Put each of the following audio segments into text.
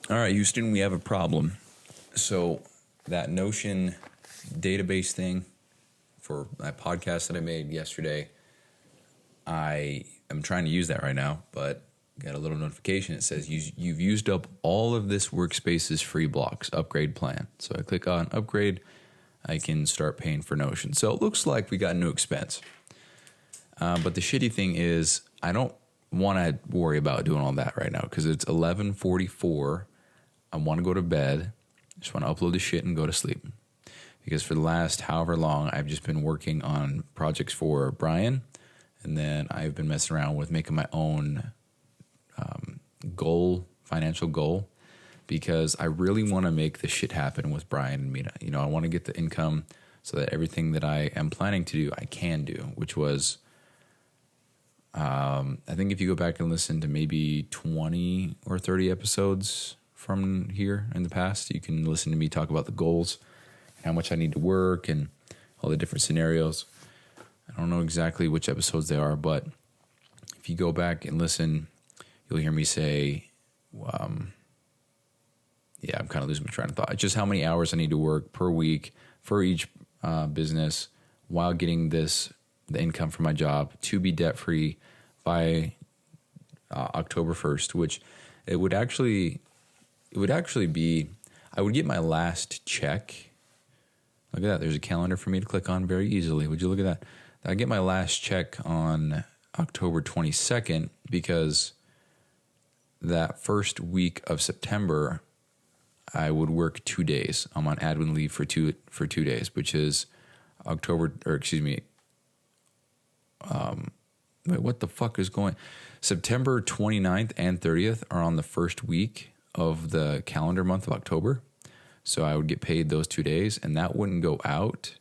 All right, Houston, we have a problem. So that Notion database thing for that podcast that I made yesterday, I am trying to use that right now, but got a little notification. It says you've used up all of this workspace's free blocks upgrade plan. So I click on upgrade. I can start paying for Notion. So it looks like we got no expense. But the shitty thing is I don't want to worry about doing all that right now because it's 11:44. I want to go to bed. I just want to upload the shit and go to sleep. Because for the last however long, I've just been working on projects for Brian. And then I've been messing around with making my own financial goal. Because I really want to make this shit happen with Brian and Mina. You know, I want to get the income so that everything that I am planning to do, I can do. Which was, I think if you go back and listen to maybe 20 or 30 episodes from here in the past, you can listen to me talk about the goals, how much I need to work, and all the different scenarios. I don't know exactly which episodes they are, but if you go back and listen, you'll hear me say, I'm kind of losing my train of thought. It's just how many hours I need to work per week for each business while getting the income from my job to be debt-free by October 1st, which it would actually be, I would get my last check. Look at that. There's a calendar for me to click on very easily. Would you look at that? I get my last check on October 22nd because that first week of September, I would work 2 days. I'm on admin leave for two days, which is what the fuck is going? September 29th and 30th are on the first week of the calendar month of October. So I would get paid those 2 days, and that wouldn't go out,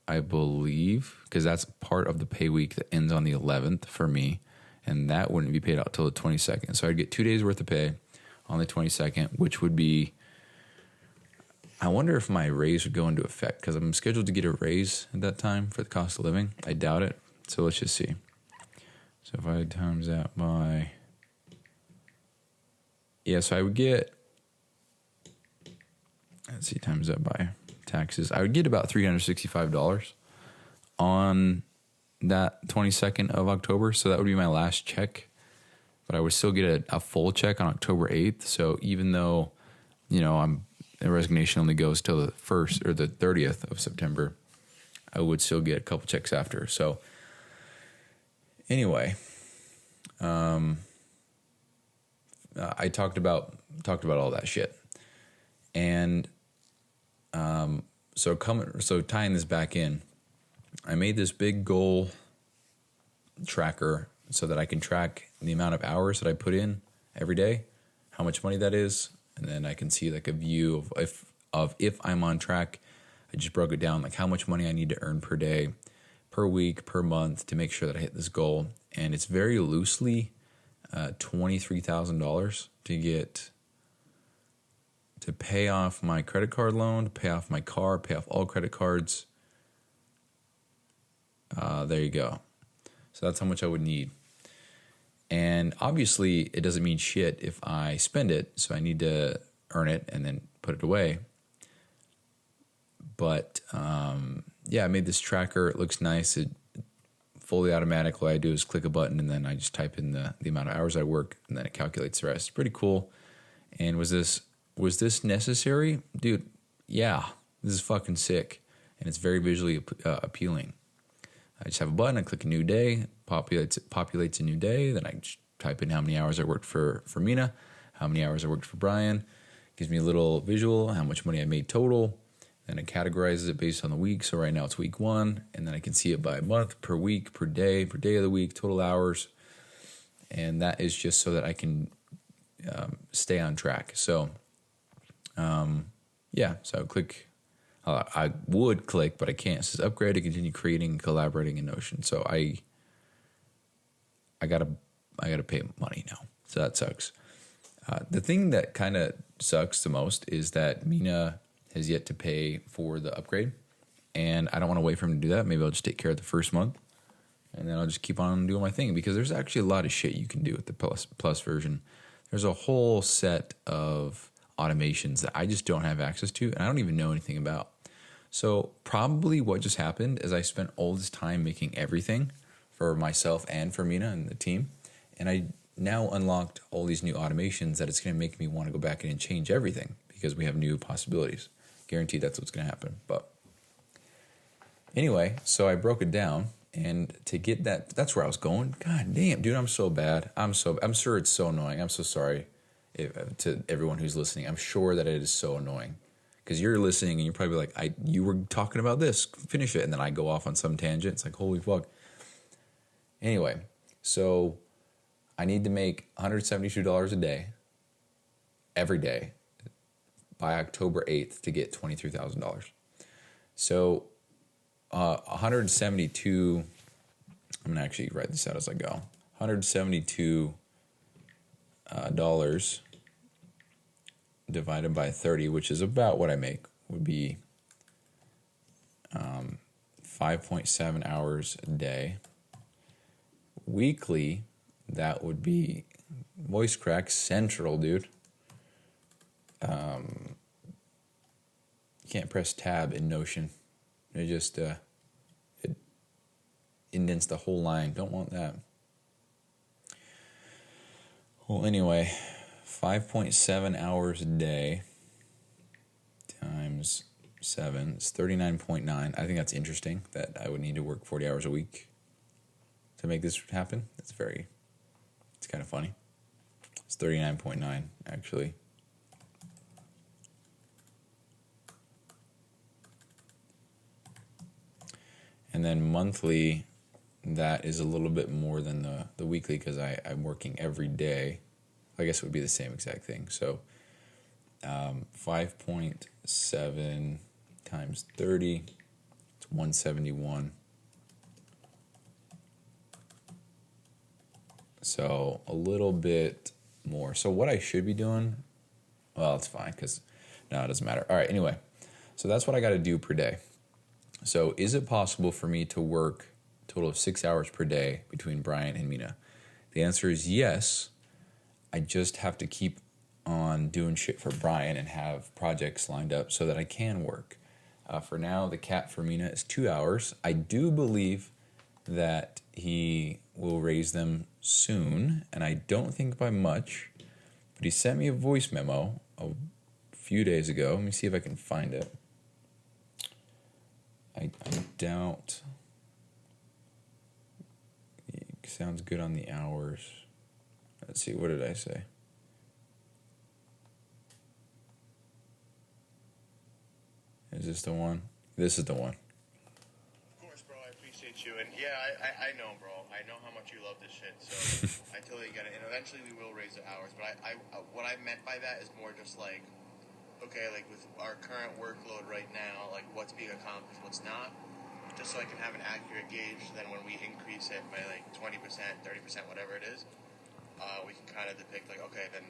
I believe, because that's part of the pay week that ends on the 11th for me, and that wouldn't be paid out till the 22nd. So I'd get 2 days worth of pay on the 22nd, which would be, I wonder if my raise would go into effect, because I'm scheduled to get a raise at that time for the cost of living. I doubt it. So let's just see. So if I times that by, so I would get, let's see, times that by taxes. I would get about $365 on that 22nd of October. So that would be my last check. But I would still get a full check on October 8th. So even though, the resignation only goes till the 1st or the 30th of September, I would still get a couple checks after. So anyway, I talked about all that shit. And so tying this back in, I made this big goal tracker so that I can track the amount of hours that I put in every day, how much money that is, and then I can see like a view of if I'm on track. I just broke it down, like how much money I need to earn per day, per week, per month to make sure that I hit this goal. And it's very loosely $23,000 to pay off my credit card loan, to pay off my car, pay off all credit cards. There you go. So that's how much I would need. And obviously, it doesn't mean shit if I spend it, so I need to earn it and then put it away. But, I made this tracker. It looks nice. It fully automatic. All I do is click a button, and then I just type in the amount of hours I work, and then it calculates the rest. It's pretty cool. And was this necessary? Dude, yeah. This is fucking sick. And it's very visually appealing. I just have a button, I click a new day, populates a new day, then I just type in how many hours I worked for Mina, how many hours I worked for Brian, gives me a little visual, how much money I made total, then it categorizes it based on the week, so right now it's week 1, and then I can see it by month, per week, per day of the week, total hours, and that is just so that I can stay on track. So, so I would click, but I can't. It says upgrade to continue creating and collaborating in Notion. So I gotta pay money now. So that sucks. The thing that kind of sucks the most is that Mina has yet to pay for the upgrade, and I don't want to wait for him to do that. Maybe I'll just take care of the first month, and then I'll just keep on doing my thing, because there's actually a lot of shit you can do with the plus version. there's a whole set of automations that I just don't have access to, and I don't even know anything about. So probably what just happened is I spent all this time making everything for myself and for Mina and the team, and I now unlocked all these new automations that it's going to make me want to go back in and change everything because we have new possibilities. Guaranteed that's what's going to happen. But anyway, so I broke it down, and to get that's where I was going. God damn, dude, I'm so bad. I'm sure it's so annoying. I'm so sorry to everyone who's listening. I'm sure that it is so annoying because you're listening and you're probably like, you were talking about this, finish it, and then I go off on some tangent. It's like, holy fuck. Anyway, so I need to make $172 a day every day by October 8th to get $23,000. So 172, I'm going to actually write this out as I go. $172 divided by 30, which is about what I make, would be 5.7 hours a day. Weekly, that would be voice crack central, dude. You can't press tab in Notion. It just it indents the whole line. Don't want that. Well, anyway, 5.7 hours a day times 7 is 39.9. I think that's interesting that I would need to work 40 hours a week to make this happen. It's kind of funny. It's 39.9 actually. And then monthly, that is a little bit more than the weekly because I'm working every day. I guess it would be the same exact thing. So 5.7 times 30, it's 171. So a little bit more. So what I should be doing, well, it's fine because no, it doesn't matter. All right, anyway. So that's what I got to do per day. So is it possible for me to work a total of 6 hours per day between Brian and Mina? The answer is yes. I just have to keep on doing shit for Brian and have projects lined up so that I can work. For now, the cap for Mina is 2 hours. I do believe that he will raise them soon, and I don't think by much, but he sent me a voice memo a few days ago. Let me see if I can find it. I doubt it sounds good on the hours. Let's see, what did I say? Is this the one? This is the one. Of course, bro, I appreciate you. And yeah, I know, bro. I know how much you love this shit. So I totally get it. And eventually we will raise the hours. But I what I meant by that is more just like, okay, like with our current workload right now, like what's being accomplished, what's not, just so I can have an accurate gauge. Then when we increase it by like 20%, 30%, whatever it is, we can kind of depict like, okay, then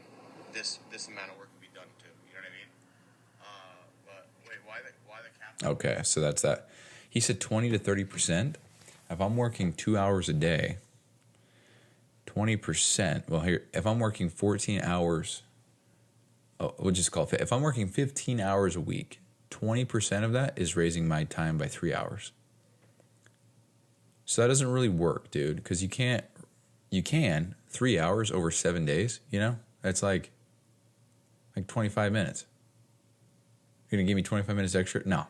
this amount of work will be done too. You know what I mean? But wait, why the cap? Okay, so that's that. He said 20 to 30%. If I'm working 2 hours a day, 20%. Well, here, if I'm working 14 hours. We'll just call it, if I'm working 15 hours a week, 20% of that is raising my time by 3 hours. So that doesn't really work, dude, because you can 3 hours over 7 days, you know? That's like 25 minutes. You're going to give me 25 minutes extra? No.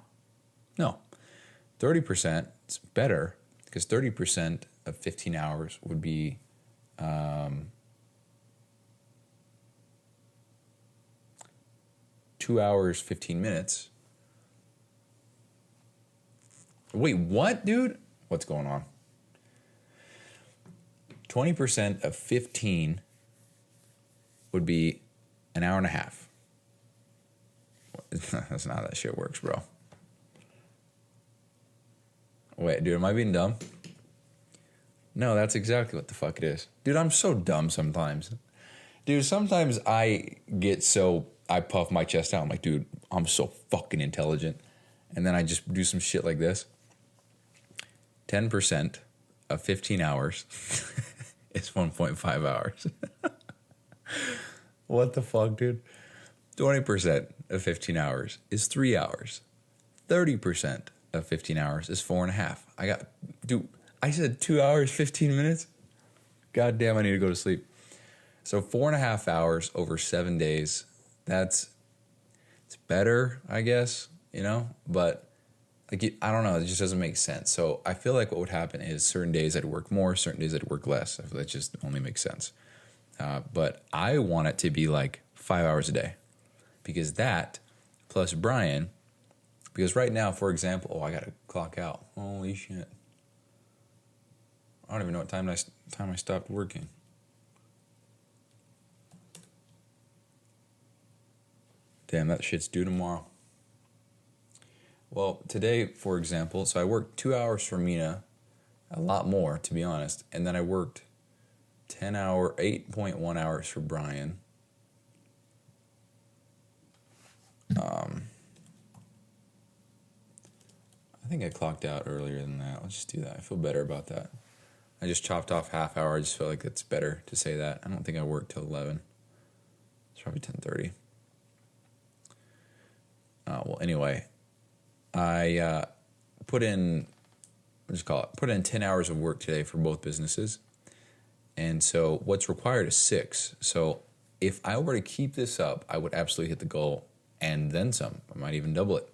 30% is better because 30% of 15 hours would be 2 hours, 15 minutes. Wait, what, dude? What's going on? 20% of 15 would be an hour and a half. That's not how that shit works, bro. Wait, dude, am I being dumb? No, that's exactly what the fuck it is. Dude, I'm so dumb sometimes. Dude, sometimes I puff my chest out. I'm like, dude, I'm so fucking intelligent. And then I just do some shit like this. 10% of 15 hours is 1.5 hours. What the fuck, dude? 20% of 15 hours is 3 hours. 30% of 15 hours is 4.5. I said 2 hours, 15 minutes? God damn, I need to go to sleep. So 4.5 hours over 7 days. It's better, I guess, but I don't know. It just doesn't make sense. So I feel like what would happen is certain days I'd work more, certain days I'd work less. I feel that just only makes sense. But I want it to be like 5 hours a day, because that plus Brian, because right now, for example, I got to clock out. Holy shit. I don't even know what time I stopped working. Damn, that shit's due tomorrow. Well, today, for example, so I worked 2 hours for Mina, a lot more, to be honest, and then I worked 8.1 hours for Brian. I think I clocked out earlier than that. Let's just do that. I feel better about that. I just chopped off half hour. I just feel like it's better to say that. I don't think I worked till 11. It's probably 10:30. Well, anyway, I put in 10 hours of work today for both businesses. And so what's required is 6. So if I were to keep this up, I would absolutely hit the goal and then some. I might even double it.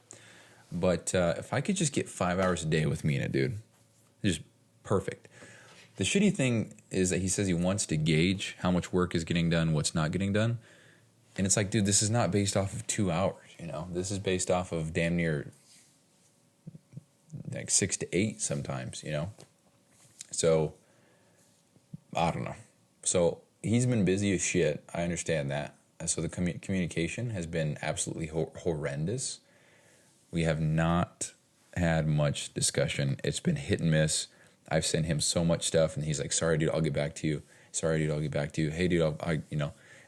But if I could just get 5 hours a day with Mina, dude, just perfect. The shitty thing is that he says he wants to gauge how much work is getting done, what's not getting done. And it's like, dude, this is not based off of 2 hours, This is based off of damn near like 6 to 8 sometimes, So, I don't know. So, he's been busy as shit. I understand that. So, the communication has been absolutely horrendous. We have not had much discussion. It's been hit and miss. I've sent him so much stuff, and he's like, sorry, dude, I'll get back to you. Sorry, dude, I'll get back to you. Hey, dude,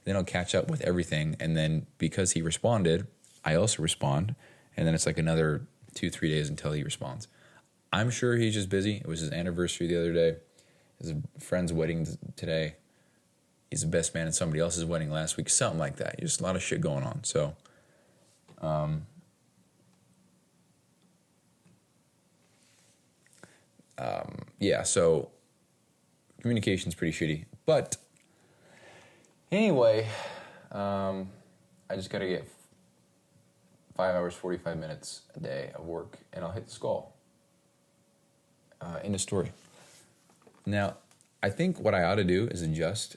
then I'll catch up with everything. And then because he responded, I also respond. And then it's like another 2-3 days until he responds. I'm sure he's just busy. It was his anniversary the other day. His friend's wedding today. He's the best man at somebody else's wedding last week. Something like that. Just a lot of shit going on. So, so communication's pretty shitty. But anyway, I just got to get 5 hours, 45 minutes a day of work, and I'll hit the skull. End of story. Now, I think what I ought to do is adjust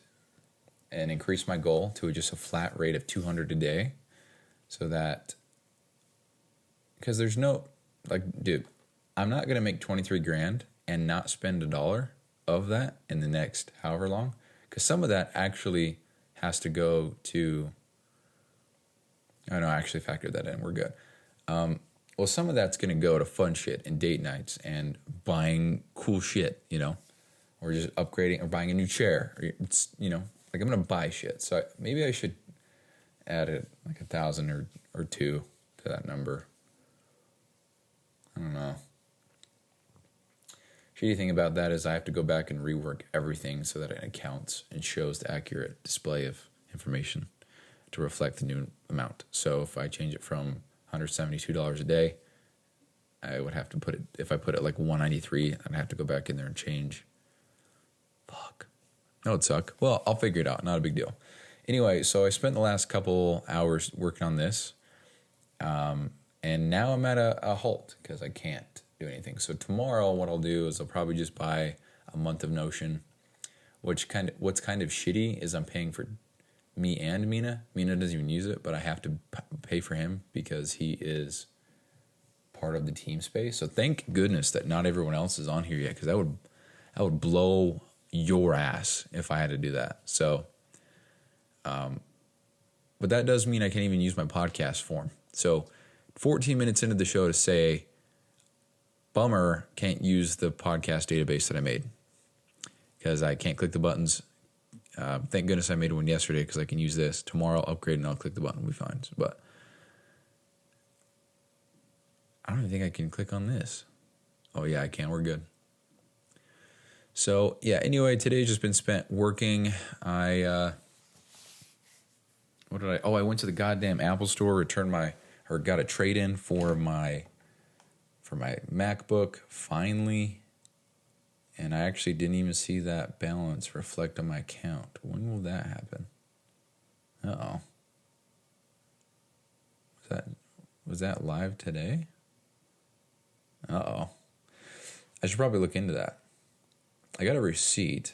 and increase my goal to just a flat rate of 200 a day, so that, because there's no, dude, I'm not going to make 23 grand and not spend $1 of that in the next however long, because some of that actually has to go to, oh no, I actually factored that in, we're good. Well, some of that's going to go to fun shit and date nights and buying cool shit, or just upgrading or buying a new chair. It's, I'm going to buy shit. So maybe I should add it like 1,000 or 2 to that number. I don't know. Shitty thing about that is I have to go back and rework everything so that it counts and shows the accurate display of information to reflect the new amount. So if I change it from $172 a day, I would have to put it, if I put it like 193, I'd have to go back in there and change. Fuck. That would suck. Well, I'll figure it out. Not a big deal. Anyway, so I spent the last couple hours working on this. And now I'm at a halt because I can't do anything. So tomorrow what I'll do is I'll probably just buy a month of Notion, what's kind of shitty is I'm paying for me and Mina. Mina doesn't even use it, but I have to pay for him because he is part of the team space. So thank goodness that not everyone else is on here yet, because I would blow your ass if I had to do that. So, but that does mean I can't even use my podcast form. So 14 minutes into the show to say, bummer, can't use the podcast database that I made because I can't click the buttons. Thank goodness I made one yesterday because I can use this. Tomorrow I'll upgrade and I'll click the button. We'll be fine. But I don't even think I can click on this. Oh, yeah, I can. We're good. So, yeah, anyway, today's just been spent working. I what did I? Oh, I went to the goddamn Apple store, got a trade in for my MacBook finally, and I actually didn't even see that balance reflect on my account. When will that happen? Uh-oh. Was that live today? Uh-oh. I should probably look into that. I got a receipt.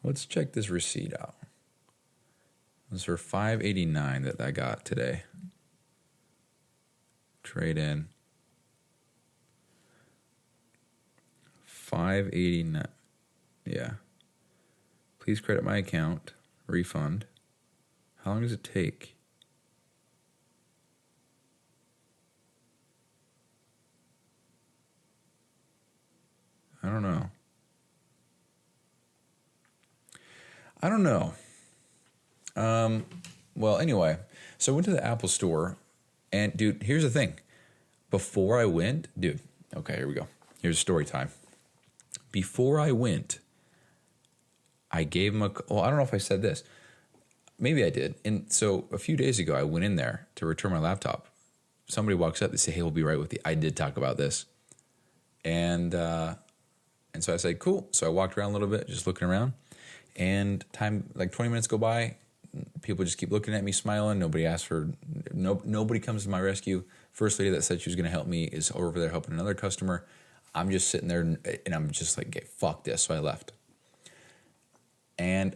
Let's check this receipt out. It was for $589 that I got today. Trade in. $589. Yeah. Please credit my account. Refund. How long does it take? I don't know. Well, anyway, so I went to the Apple store, and dude, here's the thing. Before I went, okay, here we go. Here's story time. Before I went, I gave him I don't know if I said this. Maybe I did. And so a few days ago, I went in there to return my laptop. Somebody walks up, they say, hey, we'll be right with you. I did talk about this. And so I said, cool. So I walked around a little bit, just looking around. And time, like 20 minutes go by, people just keep looking at me, smiling. Nobody comes to my rescue. First lady that said she was going to help me is over there helping another customer. I'm just sitting there, and I'm just like, okay, fuck this. So I left. And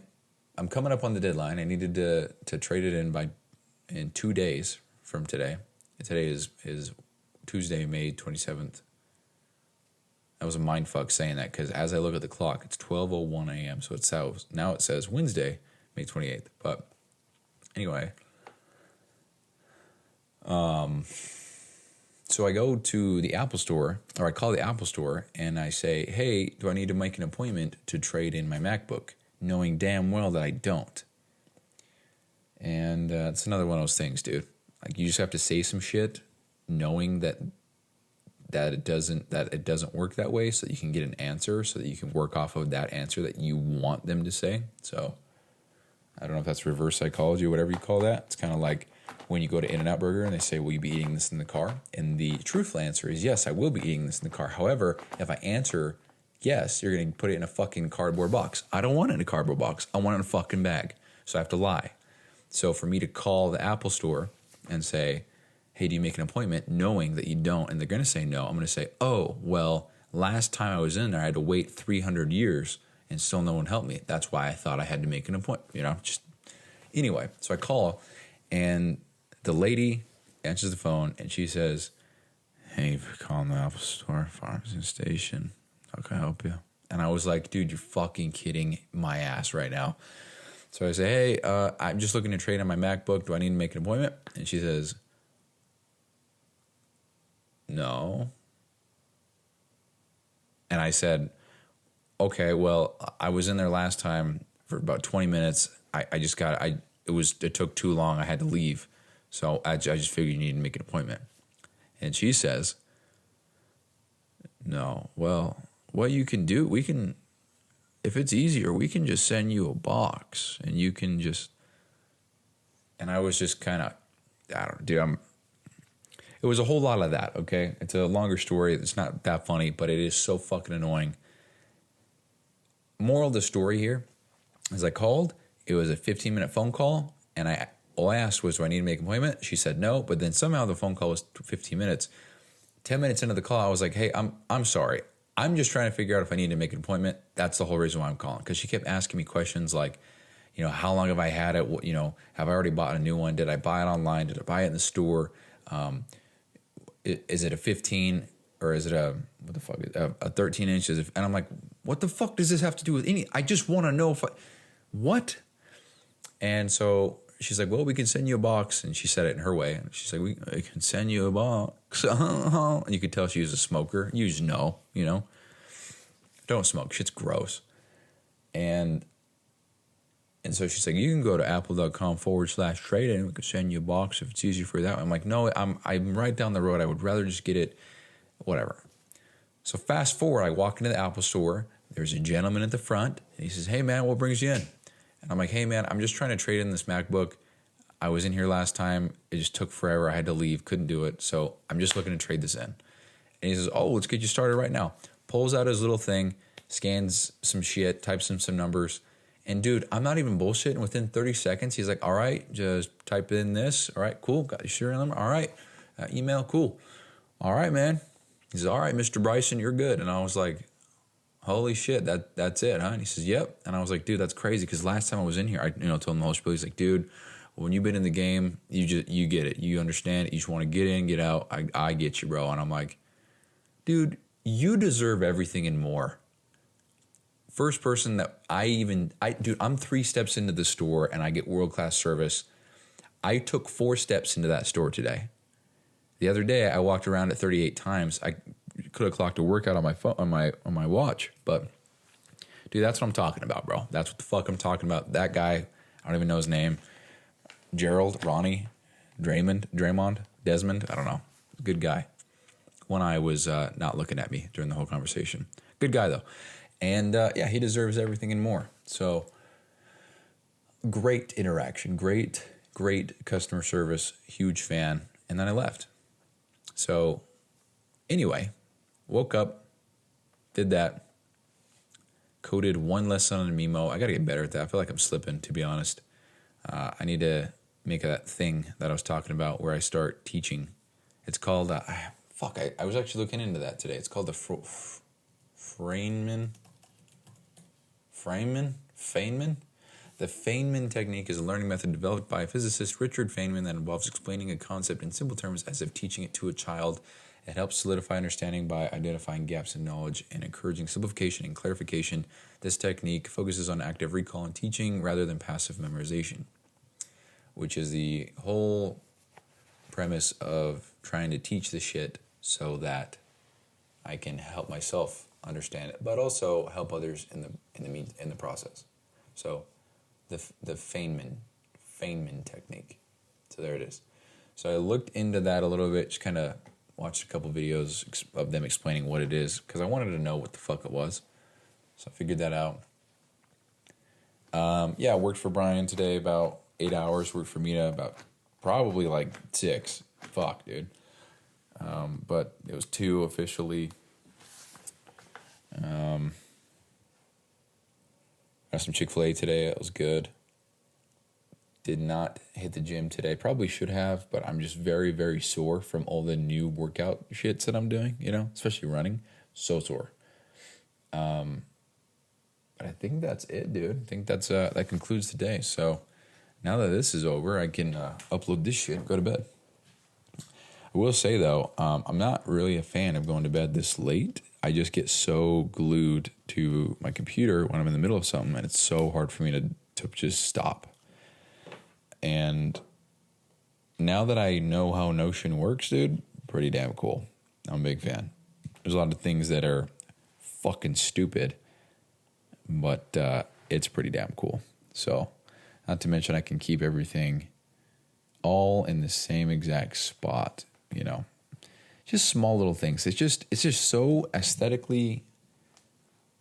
I'm coming up on the deadline. I needed to trade it in 2 days from today. Today is Tuesday, May 27th. That was a mind fuck saying that, because as I look at the clock, it's 12:01 a.m. So now it says Wednesday, May 28th. But anyway, so I go to the Apple store, or I call the Apple store, and I say, hey, do I need to make an appointment to trade in my MacBook? Knowing damn well that I don't. And it's another one of those things, dude. Like, you just have to say some shit knowing that it doesn't work that way, so that you can get an answer, so that you can work off of that answer that you want them to say. So I don't know if that's reverse psychology or whatever you call that. It's kind of like when you go to In-N-Out Burger and they say, will you be eating this in the car? And the truthful answer is, yes, I will be eating this in the car. However, if I answer yes, you're going to put it in a fucking cardboard box. I don't want it in a cardboard box. I want it in a fucking bag. So I have to lie. So for me to call the Apple store and say, hey, do you make an appointment, knowing that you don't, and they're going to say no, I'm going to say, oh, well, last time I was in there, I had to wait 300 years and still no one helped me. That's why I thought I had to make an appointment, Anyway, so I call, and the lady answers the phone, and she says, hey, for calling the Apple store, pharmacy station. How can I help you? And I was like, dude, you're fucking kidding my ass right now. So I say, hey, I'm just looking to trade on my MacBook. Do I need to make an appointment? And she says, no. And I said, okay, well, I was in there last time for about 20 minutes. It took too long. I had to leave. So I just figured you needed to make an appointment. And she says, no, well, what you can do, if it's easier, we can just send you a box and you can just, and I was just kind of, I don't know, dude, it was a whole lot of that, okay? It's a longer story. It's not that funny, but it is so fucking annoying. Moral of the story here is I called. It was a 15-minute phone call, and all I asked was, do I need to make an appointment? She said no, but then somehow the phone call was 15 minutes. 10 minutes into the call, I was like, hey, I'm sorry. I'm just trying to figure out if I need to make an appointment. That's the whole reason why I'm calling, because she kept asking me questions like, how long have I had it? Have I already bought a new one? Did I buy it online? Did I buy it in the store? Is it a 15 or is it a 13 inches? And I'm like, what the fuck does this have to do with I just want to know what? And so she's like, well, we can send you a box. And she said it in her way. And she's like, we can send you a box. And you could tell she was a smoker. You just know, Don't smoke. Shit's gross. And so she's like, you can go to apple.com/trade-in. We could send you a box if it's easier for you that way. I'm like, no, I'm right down the road. I would rather just get it, whatever. So fast forward, I walk into the Apple store. there's a gentleman at the front, and he says, hey, man, what brings you in? And I'm like, hey, man, I'm just trying to trade in this MacBook. I was in here last time. It just took forever. I had to leave, couldn't do it. So I'm just looking to trade this in. And he says, oh, let's get you started right now. Pulls out his little thing, scans some shit, types in some numbers. And dude, I'm not even bullshitting. Within 30 seconds, he's like, all right, just type in this. All right, cool. Got your serial number. All right. Email, cool. All right, man. He says, all right, Mr. Bryson, you're good. And I was like, holy shit, that's it, huh? And he says, yep. And I was like, dude, that's crazy. Because last time I was in here, I told him the whole spiel. He's like, dude, when you've been in the game, you get it. You understand it. You just want to get in, get out. I get you, bro. And I'm like, dude, you deserve everything and more. First person that dude, I'm 3 steps into the store and I get world-class service. I took 4 steps into that store today. The other day, I walked around it 38 times. I could have clocked a workout on my phone, on my watch, but dude, that's what I'm talking about, bro. That's what the fuck I'm talking about. That guy, I don't even know his name. Gerald, Ronnie, Draymond, Desmond, I don't know. Good guy. One eye was not looking at me during the whole conversation. Good guy though. And yeah, he deserves everything and more. So great interaction, great customer service, huge fan. And then I left. So anyway, woke up, did that, coded one lesson on a Mimo. I got to get better at that. I feel like I'm slipping, to be honest. I need to make that thing that I was talking about where I start teaching. It's called, I was actually looking into that today. It's called the Feynman. The Feynman technique is a learning method developed by physicist Richard Feynman that involves explaining a concept in simple terms as if teaching it to a child. It helps solidify understanding by identifying gaps in knowledge and encouraging simplification and clarification. This technique focuses on active recall and teaching rather than passive memorization, which is the whole premise of trying to teach the shit so that I can help myself understand it, but also help others in the process. So the Feynman technique. So there it is. So I looked into that a little bit, just kind of watched a couple videos of them explaining what it is, because I wanted to know what the fuck it was. So I figured that out. Yeah, I worked for Brian today about 8 hours. Worked for Mina about probably like 6. Fuck, dude. But it was 2 officially. Got some Chick-fil-A today. It was good. Did not hit the gym today. Probably should have, but I'm just very, very sore from all the new workout shits that I'm doing, especially running. So sore. But I think that's it, dude. I think that concludes today. So now that this is over, I can upload this shit and go to bed. I will say, though, I'm not really a fan of going to bed this late. I just get so glued to my computer when I'm in the middle of something, and it's so hard for me to just stop. And now that I know how Notion works, dude, pretty damn cool. I'm a big fan. There's a lot of things that are fucking stupid, but it's pretty damn cool. So, not to mention I can keep everything all in the same exact spot, Just small little things. It's just so aesthetically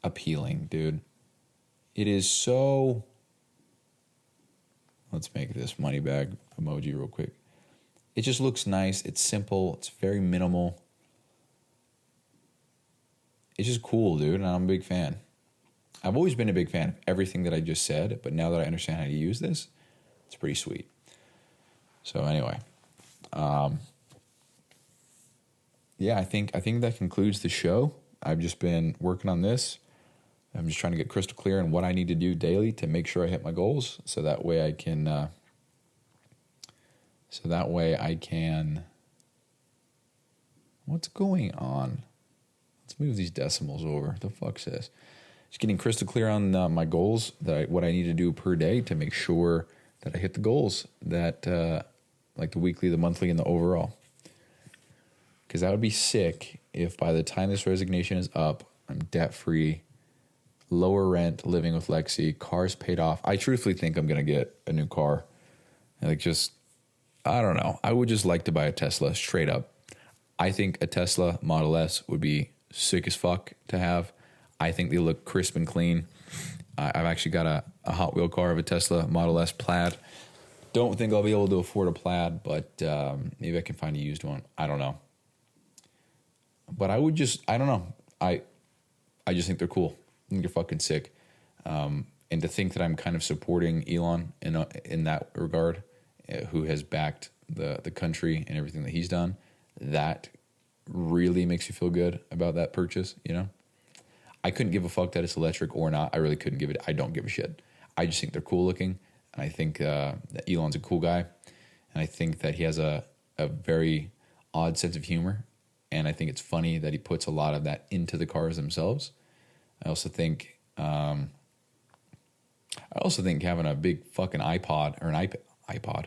appealing, dude. It is so... Let's make this money bag emoji real quick. It just looks nice. It's simple. It's very minimal. It's just cool, dude, and I'm a big fan. I've always been a big fan of everything that I just said, but now that I understand how to use this, it's pretty sweet. So anyway, yeah, I think that concludes the show. I've just been working on this. I'm just trying to get crystal clear on what I need to do daily to make sure I hit my goals, so that way I can. What's going on? Let's move these decimals over. The fuck's this? Just getting crystal clear on my goals, what I need to do per day to make sure that I hit the goals, that like the weekly, the monthly, and the overall. Because that would be sick if by the time this resignation is up, I'm debt-free, lower rent, living with Lexi, cars paid off. I truthfully think I'm going to get a new car. I don't know. I would just like to buy a Tesla straight up. I think a Tesla Model S would be sick as fuck to have. I think they look crisp and clean. I've actually got a Hot Wheel car of a Tesla Model S Plaid. Don't think I'll be able to afford a Plaid, but maybe I can find a used one. I don't know. But I don't know. I just think they're cool. I think they're fucking sick. And to think that I'm kind of supporting Elon in that regard, who has backed the country and everything that he's done, that really makes you feel good about that purchase, you know? I couldn't give a fuck that it's electric or not. I really couldn't give it. I don't give a shit. I just think they're cool looking. And I think that Elon's a cool guy. And I think that he has a very odd sense of humor. And I think it's funny that he puts a lot of that into the cars themselves. I also think having a big fucking iPod or an iPod.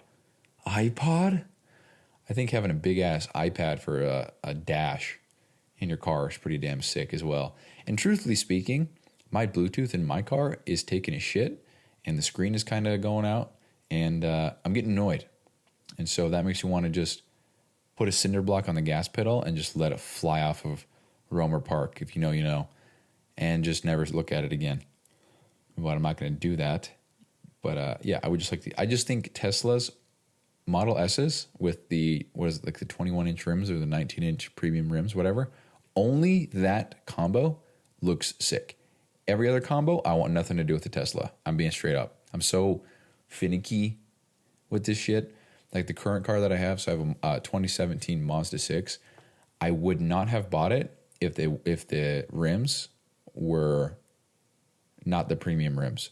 I think having a big ass iPad for a dash in your car is pretty damn sick as well. And truthfully speaking, my Bluetooth in my car is taking a shit, and the screen is kind of going out, and I'm getting annoyed. And so that makes you want to just put a cinder block on the gas pedal and just let it fly off of Romer Park, if you know, you know, and just never look at it again. But I'm not going to do that. But yeah, I just think Tesla's Model S's with the 21-inch rims or the 19-inch premium rims, whatever, only that combo looks sick. Every other combo, I want nothing to do with the Tesla. I'm being straight up. I'm so finicky with this shit. Like the current car that I have, so I have a 2017 Mazda 6. I would not have bought it if the rims were not the premium rims.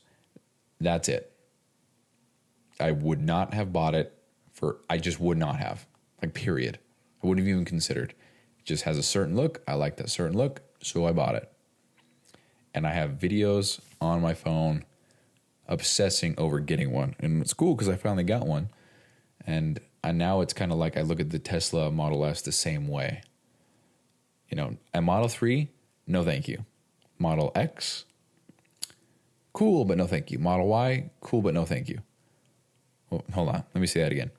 That's it. I would not have bought it I just would not have. Like, period. I wouldn't have even considered. It just has a certain look. I like that certain look, so I bought it. And I have videos on my phone obsessing over getting one. And it's cool because I finally got one. And now it's kind of like I look at the Tesla Model S the same way. You know, a Model 3, no thank you. Model X, cool, but no thank you. Model Y, cool, but no thank you. Well, hold on. Let me say that again.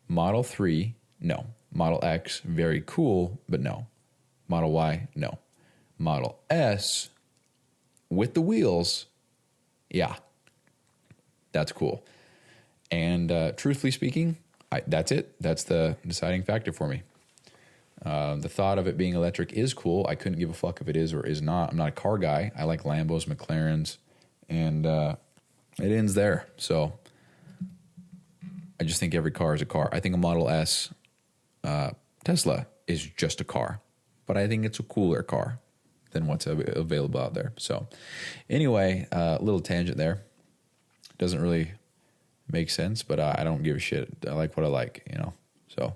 Model 3, no. Model X, very cool, but no. Model Y, no. Model S, with the wheels, yeah. That's cool. And truthfully speaking, that's it. That's the deciding factor for me. The thought of it being electric is cool. I couldn't give a fuck if it is or is not. I'm not a car guy. I like Lambos, McLarens, and it ends there. So I just think every car is a car. I think a Model S Tesla is just a car, but I think it's a cooler car than what's available out there. So anyway, a little tangent there. Doesn't really make sense, but I don't give a shit. I like what I like, you know. So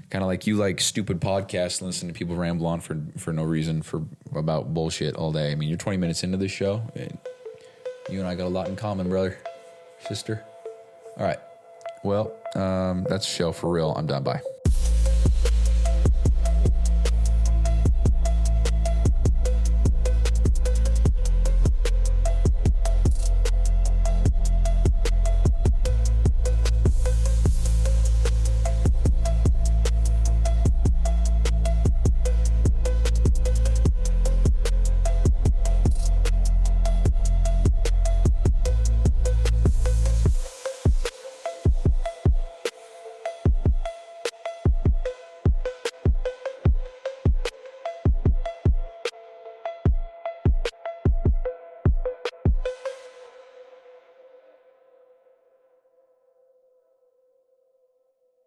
kind of like you like stupid podcasts and listen to people ramble on for no reason about bullshit all day. I mean, you're 20 minutes into this show. And you and I got a lot in common, brother, sister. All right. Well, that's the show for real. I'm done. Bye.